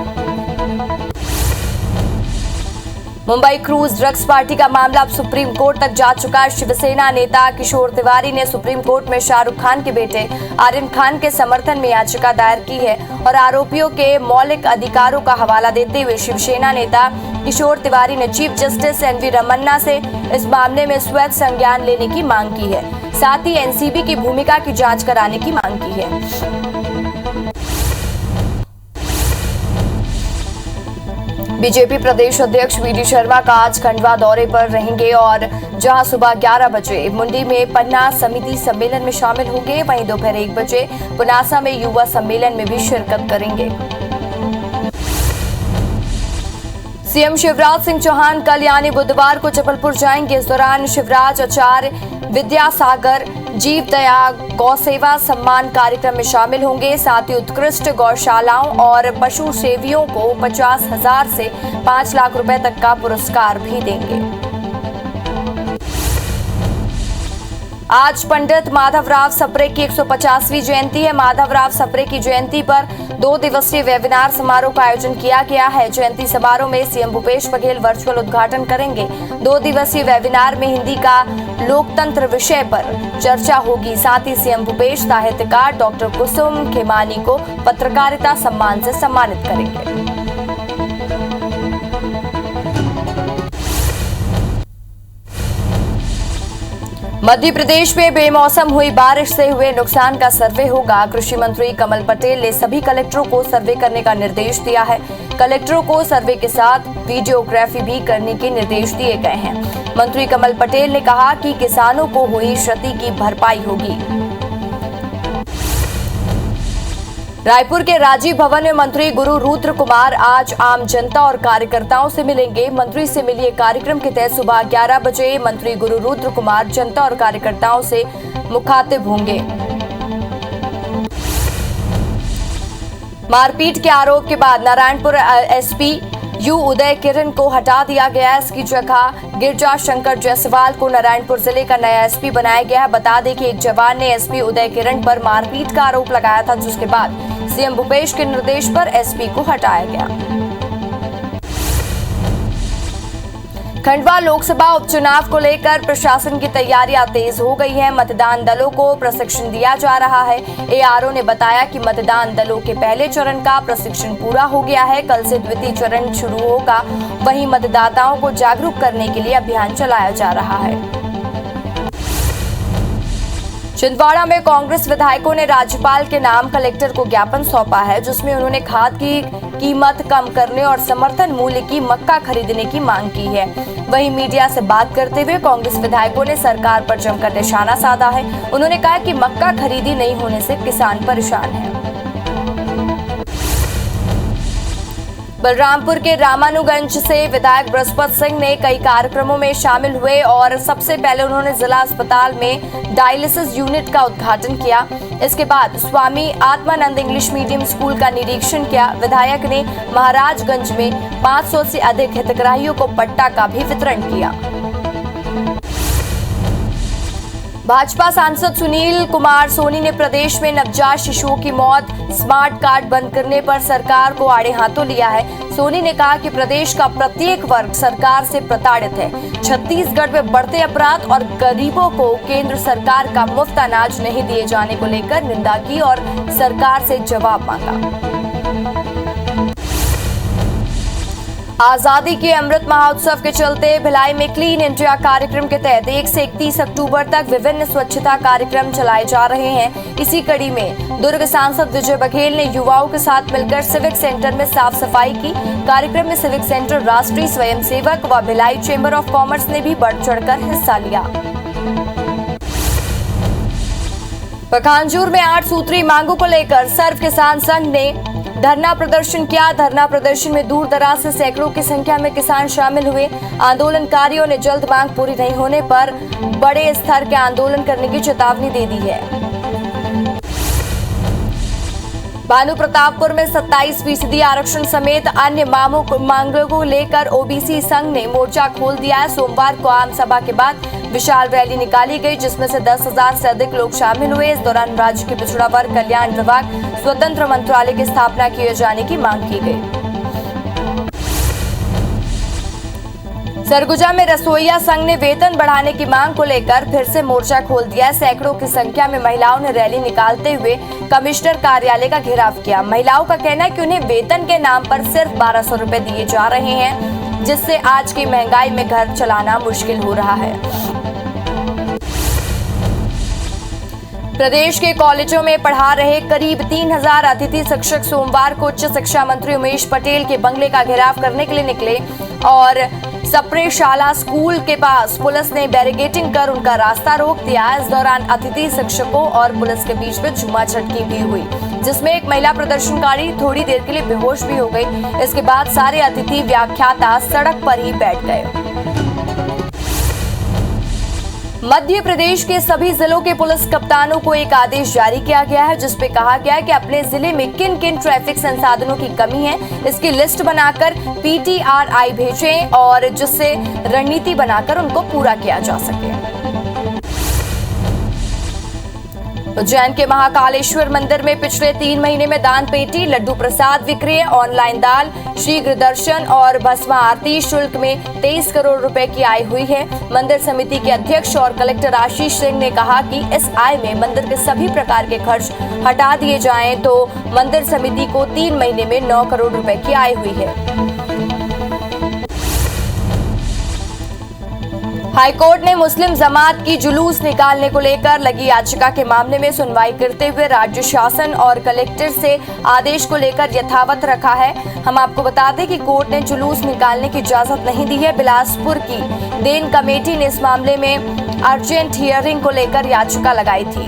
मुंबई क्रूज ड्रग्स पार्टी का मामला अब सुप्रीम कोर्ट तक जा चुका है। शिवसेना नेता किशोर तिवारी ने सुप्रीम कोर्ट में शाहरुख खान के बेटे आर्यन खान के समर्थन में याचिका दायर की है और आरोपियों के मौलिक अधिकारों का हवाला देते हुए शिवसेना नेता किशोर तिवारी ने चीफ जस्टिस NV रमन्ना से इस मामले में स्वैत संज्ञान लेने की मांग की है। साथ ही NCB की भूमिका की जांच कराने की मांग की है। बीजेपी प्रदेश अध्यक्ष VD शर्मा का आज खंडवा दौरे पर रहेंगे और जहां सुबह 11 बजे मुंडी में पन्ना समिति सम्मेलन में शामिल होंगे, वहीं दोपहर 1 बजे पुनासा में युवा सम्मेलन में भी शिरकत करेंगे। सीएम शिवराज सिंह चौहान कल यानी बुधवार को जबलपुर जाएंगे। इस दौरान शिवराज आचार्य विद्यासागर जीव दया गौ सेवा सम्मान कार्यक्रम में शामिल होंगे। साथ ही उत्कृष्ट गौशालाओं और पशु सेवियों को 50,000 से 5 लाख रुपए तक का पुरस्कार भी देंगे। आज पंडित माधवराव सप्रे की 150वीं जयंती है। माधवराव सप्रे की जयंती पर 2 दिवसीय वेबिनार समारोह का आयोजन किया गया है। जयंती समारोह में सीएम भूपेश बघेल वर्चुअल उद्घाटन करेंगे। 2 दिवसीय वेबिनार में हिंदी का लोकतंत्र विषय पर चर्चा होगी। साथ ही सीएम भूपेश साहित्यकार डॉक्टर कुसुम खेमानी को पत्रकारिता सम्मान से सम्मानित करेंगे। मध्य प्रदेश में बेमौसम हुई बारिश से हुए नुकसान का सर्वे होगा। कृषि मंत्री कमल पटेल ने सभी कलेक्टरों को सर्वे करने का निर्देश दिया है। कलेक्टरों को सर्वे के साथ वीडियोग्राफी भी करने के निर्देश दिए गए हैं। मंत्री कमल पटेल ने कहा कि किसानों को हुई क्षति की भरपाई होगी। रायपुर के राजीव भवन में मंत्री गुरु रुद्र कुमार आज आम जनता और कार्यकर्ताओं से मिलेंगे। मंत्री से मिलिए कार्यक्रम के तहत सुबह 11 बजे मंत्री गुरु रुद्र कुमार जनता और कार्यकर्ताओं से मुखातिब होंगे। मारपीट के आरोप के बाद नारायणपुर SP यू उदय किरण को हटा दिया गया है। इसकी जगह गिरजा शंकर जायसवाल को नारायणपुर जिले का नया SP बनाया गया है। बता दें कि एक जवान ने SP उदय किरण पर मारपीट का आरोप लगाया था, जिसके बाद सीएम भूपेश के निर्देश पर SP को हटाया गया। खंडवा लोकसभा उपचुनाव को लेकर प्रशासन की तैयारियां तेज हो गई हैं। मतदान दलों को प्रशिक्षण दिया जा रहा है। एआरओ ने बताया कि मतदान दलों के पहले चरण का प्रशिक्षण पूरा हो गया है। कल से द्वितीय चरण शुरू होगा। वहीं मतदाताओं को जागरूक करने के लिए अभियान चलाया जा रहा है। छिंदवाड़ा में कांग्रेस विधायकों ने राज्यपाल के नाम कलेक्टर को ज्ञापन सौंपा है, जिसमें उन्होंने खाद की कीमत कम करने और समर्थन मूल्य की मक्का खरीदने की मांग की है। वहीं मीडिया से बात करते हुए कांग्रेस विधायकों ने सरकार पर जमकर निशाना साधा है। उन्होंने कहा कि मक्का खरीदी नहीं होने से किसान परेशान हैं। बलरामपुर के रामानुगंज से विधायक बृहस्पति सिंह ने कई कार्यक्रमों में शामिल हुए और सबसे पहले उन्होंने जिला अस्पताल में डायलिसिस यूनिट का उद्घाटन किया। इसके बाद Swami Atmanand English medium school का निरीक्षण किया। विधायक ने महाराजगंज में 500 से अधिक हितग्राहियों को पट्टा का भी वितरण किया। भाजपा सांसद सुनील कुमार सोनी ने प्रदेश में नवजात शिशुओं की मौत स्मार्ट कार्ड बंद करने पर सरकार को आड़े हाथों लिया है। सोनी ने कहा कि प्रदेश का प्रत्येक वर्ग सरकार से प्रताड़ित है। छत्तीसगढ़ में बढ़ते अपराध और गरीबों को केंद्र सरकार का मुफ्त अनाज नहीं दिए जाने को लेकर निंदा की और सरकार से जवाब मांगा। आजादी के अमृत महोत्सव के चलते भिलाई में क्लीन इंडिया कार्यक्रम के तहत 1 से 31 अक्टूबर तक विभिन्न स्वच्छता कार्यक्रम चलाए जा रहे हैं। इसी कड़ी में दुर्ग सांसद विजय बघेल ने युवाओं के साथ मिलकर सिविक सेंटर में साफ सफाई की। कार्यक्रम में सिविक सेंटर, राष्ट्रीय स्वयंसेवक व भिलाई चेंबर ऑफ कॉमर्स ने भी बढ़ चढ़कर हिस्सा लिया। पखानजूर में 8 सूत्री मांगों को लेकर सर्व किसान संघ ने धरना प्रदर्शन किया। धरना प्रदर्शन में दूर दराज से सैकड़ों की संख्या में किसान शामिल हुए। आंदोलनकारियों ने जल्द मांग पूरी नहीं होने पर बड़े स्तर के आंदोलन करने की चेतावनी दे दी है। भानु प्रतापपुर में 27% आरक्षण समेत अन्य मांगों को लेकर ओबीसी संघ ने मोर्चा खोल दिया है। सोमवार को आम सभा के बाद विशाल रैली निकाली गई, जिसमें से 10,000 से अधिक लोग शामिल हुए। इस दौरान राज्य के पिछड़ा वर्ग कल्याण विभाग स्वतंत्र मंत्रालय की स्थापना किए जाने की मांग की गई। सरगुजा में रसोइया संघ ने वेतन बढ़ाने की मांग को लेकर फिर से मोर्चा खोल दिया। सैकड़ों की संख्या में महिलाओं ने रैली निकालते हुए कमिश्नर कार्यालय का घेराव किया। महिलाओं का कहना है कि उन्हें वेतन के नाम पर सिर्फ 1200 रुपए दिए जा रहे हैं, जिससे आज की महंगाई में घर चलाना मुश्किल हो रहा है। प्रदेश के कॉलेजों में पढ़ा रहे करीब 3000 अतिथि शिक्षक सोमवार को उच्च शिक्षा मंत्री उमेश पटेल के बंगले का घेराव करने के लिए निकले और सप्रे शाला स्कूल के पास पुलिस ने बैरिकेडिंग कर उनका रास्ता रोक दिया। इस दौरान अतिथि शिक्षकों और पुलिस के बीच में झूमाझटकी भी हुई, जिसमें एक महिला प्रदर्शनकारी थोड़ी देर के लिए बेहोश भी हो गई। इसके बाद सारे अतिथि व्याख्याता सड़क पर ही बैठ गए। मध्य प्रदेश के सभी जिलों के पुलिस कप्तानों को एक आदेश जारी किया गया है, जिसपे कहा गया है कि अपने जिले में किन किन ट्रैफिक संसाधनों की कमी है, इसकी लिस्ट बनाकर PTRI भेजें और जिससे रणनीति बनाकर उनको पूरा किया जा सके। उज्जैन के महाकालेश्वर मंदिर में पिछले 3 महीने में दान पेटी, लड्डू प्रसाद विक्रय, ऑनलाइन दान, शीघ्र दर्शन और भस्म आरती शुल्क में 23 करोड़ रुपए की आय हुई है। मंदिर समिति के अध्यक्ष और कलेक्टर आशीष सिंह ने कहा कि इस आय में मंदिर के सभी प्रकार के खर्च हटा दिए जाएं तो मंदिर समिति को 3 महीने में 9 करोड़ रुपए की आय हुई है। हाईकोर्ट ने मुस्लिम जमात की जुलूस निकालने को लेकर लगी याचिका के मामले में सुनवाई करते हुए राज्य शासन और कलेक्टर से आदेश को लेकर यथावत रखा है। हम आपको बता दें कि कोर्ट ने जुलूस निकालने की इजाजत नहीं दी है। बिलासपुर की देन कमेटी ने इस मामले में अर्जेंट हियरिंग को लेकर याचिका लगाई थी।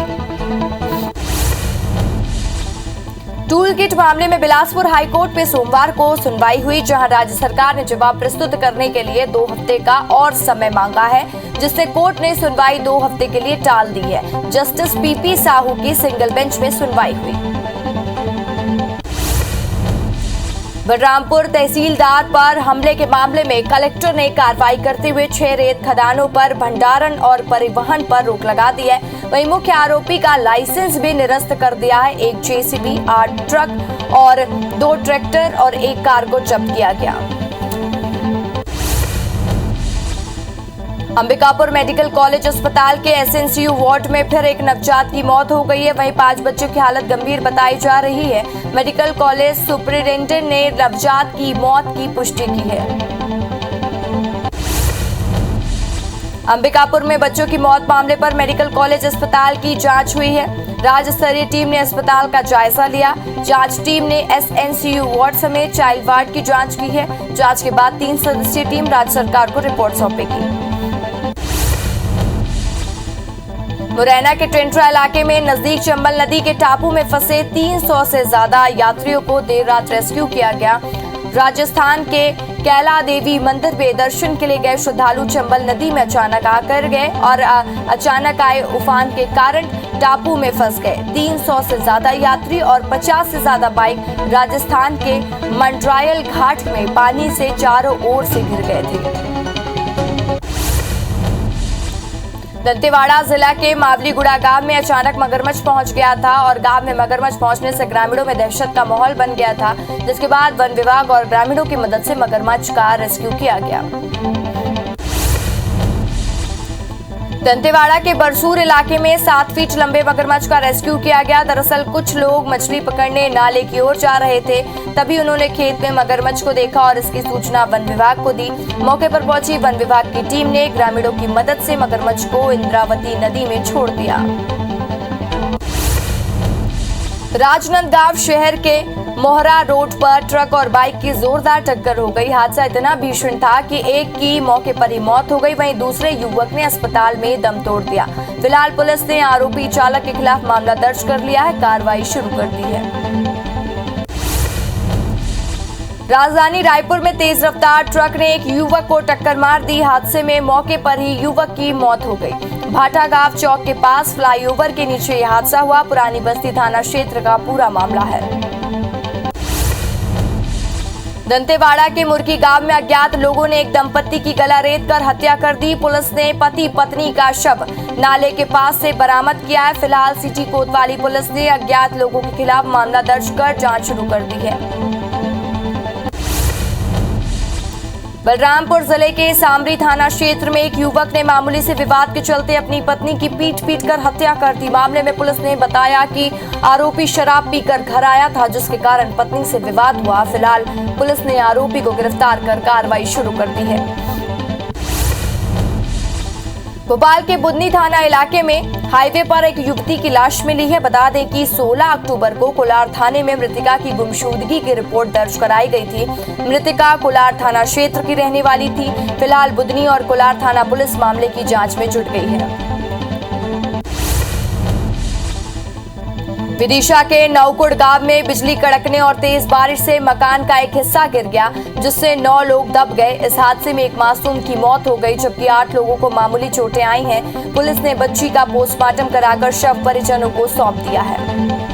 टूल किट मामले में बिलासपुर हाईकोर्ट में सोमवार को सुनवाई हुई, जहां राज्य सरकार ने जवाब प्रस्तुत करने के लिए 2 हफ्ते का और समय मांगा है, जिससे कोर्ट ने सुनवाई 2 हफ्ते के लिए टाल दी है। जस्टिस PP साहू की सिंगल बेंच में सुनवाई हुई। बलरामपुर तहसीलदार पर हमले के मामले में कलेक्टर ने कार्रवाई करते हुए 6 रेत खदानों पर भंडारण और परिवहन पर रोक लगा दी है। वहीं मुख्य आरोपी का लाइसेंस भी निरस्त कर दिया है। एक JCB, 8 ट्रक और 2 ट्रैक्टर और 1 कार को जब्त किया गया। अंबिकापुर मेडिकल कॉलेज अस्पताल के एसएनसीयू वार्ड में फिर एक नवजात की मौत हो गई है। वहीं 5 बच्चों की हालत गंभीर बताई जा रही है। मेडिकल कॉलेज सुपरिटेंडेंट ने नवजात की मौत की पुष्टि की है। अंबिकापुर में बच्चों की मौत मामले पर मेडिकल कॉलेज अस्पताल की जांच हुई है। राज्य स्तरीय टीम ने अस्पताल का जायजा लिया। जांच टीम ने एसएनसीयू वार्ड समेत चाइल्ड वार्ड की जांच की है। जांच के बाद 3 सदस्यीय टीम राज्य सरकार को रिपोर्ट सौंपेगी। मुरैना के टेंटरा इलाके में नजदीक चंबल नदी के टापू में फंसे 300 से ज्यादा यात्रियों को देर रात रेस्क्यू किया गया। राजस्थान के कैला देवी मंदिर में दर्शन के लिए गए श्रद्धालु चंबल नदी में अचानक आकर गए और अचानक आए उफान के कारण टापू में फंस गए। 300 से ज्यादा यात्री और 50 से ज्यादा बाइक राजस्थान के मंडरायल घाट में पानी से चारों ओर से घिर गए थे। दंतेवाड़ा जिला के मावलीगुड़ा गांव में अचानक मगरमच्छ पहुंच गया था और गांव में मगरमच्छ पहुंचने से ग्रामीणों में दहशत का माहौल बन गया था, जिसके बाद वन विभाग और ग्रामीणों की मदद से मगरमच्छ का रेस्क्यू किया गया। दंतेवाड़ा के बरसूर इलाके में 7 फीट लंबे मगरमच्छ का रेस्क्यू किया गया। दरअसल कुछ लोग मछली पकड़ने नाले की ओर जा रहे थे, तभी उन्होंने खेत में मगरमच्छ को देखा और इसकी सूचना वन विभाग को दी। मौके पर पहुंची वन विभाग की टीम ने ग्रामीणों की मदद से मगरमच्छ को इंद्रावती नदी में छोड़ दिया। राजनांदगांव शहर के मोहरा रोड पर ट्रक और बाइक की जोरदार टक्कर हो गई। हादसा इतना भीषण था कि एक की मौके पर ही मौत हो गई, वहीं दूसरे युवक ने अस्पताल में दम तोड़ दिया। फिलहाल पुलिस ने आरोपी चालक के खिलाफ मामला दर्ज कर लिया है, कार्रवाई शुरू कर दी है। राजधानी रायपुर में तेज रफ्तार ट्रक ने एक युवक को टक्कर मार दी। हादसे में मौके पर ही युवक की मौत हो गई। भाटागांव चौक के पास फ्लाईओवर के नीचे यह हादसा हुआ। पुरानी बस्ती थाना क्षेत्र का पूरा मामला है। दंतेवाड़ा के मुर्गी गांव में अज्ञात लोगों ने एक दंपत्ति की गला रेत कर हत्या कर दी। पुलिस ने पति पत्नी का शव नाले के पास से बरामद किया है। फिलहाल सिटी कोतवाली पुलिस ने अज्ञात लोगों के खिलाफ मामला दर्ज कर जांच शुरू कर दी है। बलरामपुर जिले के सामरी थाना क्षेत्र में एक युवक ने मामूली से विवाद के चलते अपनी पत्नी की पीट कर हत्या कर दी। मामले में पुलिस ने बताया कि आरोपी शराब पीकर घर आया था, जिसके कारण पत्नी से विवाद हुआ। फिलहाल पुलिस ने आरोपी को गिरफ्तार कर कार्रवाई शुरू कर दी है। भोपाल के बुधनी थाना इलाके में हाईवे पर एक युवती की लाश मिली है। बता दें कि 16 अक्टूबर को कोलार थाने में मृतका की गुमशुदगी की रिपोर्ट दर्ज कराई गई थी। मृतका कोलार थाना क्षेत्र की रहने वाली थी। फिलहाल बुधनी और कोलार थाना पुलिस मामले की जांच में जुट गई है। विदिशा के नौकुड़ गांव में बिजली कड़कने और तेज बारिश से मकान का एक हिस्सा गिर गया, जिससे 9 लोग दब गए। इस हादसे में एक मासूम की मौत हो गई, जबकि 8 लोगों को मामूली चोटें आई हैं। पुलिस ने बच्ची का पोस्टमार्टम कराकर शव परिजनों को सौंप दिया है।